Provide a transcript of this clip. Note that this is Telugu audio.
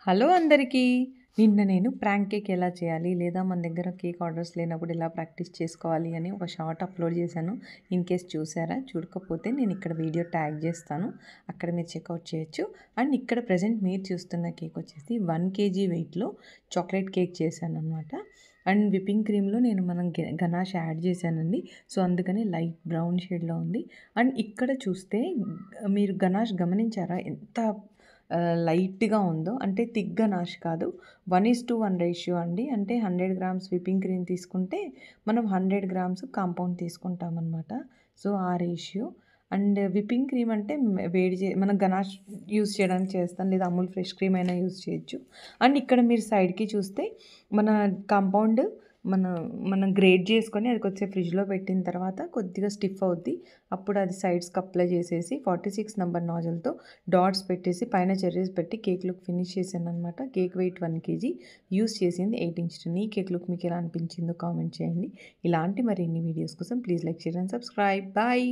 హలో అందరికీ! నిన్న నేను ప్రాంక్ కేక్ ఎలా చేయాలి? లేదా మన దగ్గర కేక్ ఆర్డర్స్ లేనప్పుడు ఎలా ప్రాక్టీస్ చేసుకోవాలి అని ఒక షార్ట్ అప్‌లోడ్ చేశాను. ఇన్‌కేస్ చూసారా? చూడకపోతే నేను ఇక్కడ వీడియో ట్యాగ్ చేస్తాను. అక్కడ మీరు చెక్‌ఔట్ చేయొచ్చు. అండ్ ఇక్కడ ప్రెజెంట్ మీరు చూస్తున్న కేక్ వచ్చేసి 1 కేజీ వెయిట్‌లో చాక్లేట్ కేక్ చేశాననమాట. అండ్ విప్పింగ్ క్రీమ్‌లో నేను గనాష్ యాడ్ చేశానండి. సో, అందుకని లైట్ బ్రౌన్ షేడ్‌లో ఉంది. అండ్ ఇక్కడ చూస్తే మీరు గనాష్ గమనించారా? ఎంత లైట్‌గా ఉందో. అంటే థిక్ గనాష్ కాదు. 1:1 రేషియో అండి. అంటే 100 గ్రామ్స్ విప్పింగ్ క్రీమ్ తీసుకుంటే, మనం 100 గ్రామ్స్ కాంపౌండ్ తీసుకుంటామనమాట. సో, ఆ రేషియో. అండ్ విప్పింగ్ క్రీమ్ అంటే మనం గనాష్ యూజ్ చేయడానికి చేస్తాం. లేదా అమూల్ ఫ్రెష్ క్రీమ్ అయినా యూజ్ చేయొచ్చు. అండ్ ఇక్కడ మీరు సైడ్‌కి చూస్తే మన కాంపౌండ్ మనం మనం గ్రేట్ చేసుకొని అది కొద్దిసేపు ఫ్రిడ్జ్‌లో పెట్టిన తర్వాత కొద్దిగా స్టిఫ్ అవుద్ది. అప్పుడు అది సైడ్స్‌కి అప్లై చేసేసి 46 నంబర్ నాజిల్‌తో డాట్స్ పెట్టేసి పైన చెర్రీస్ పెట్టి కేక్ లుక్ ఫినిష్ చేశాననమాట. Cake weight 1 kg. యూజ్ చేసింది 8 ఇంచ్ టిన్. ఈ కేక్ లుక్ మీకు ఎలా అనిపించిందో కామెంట్ చేయండి. ఇలాంటి మరిన్ని వీడియోస్ కోసం please like, share and subscribe. Bye.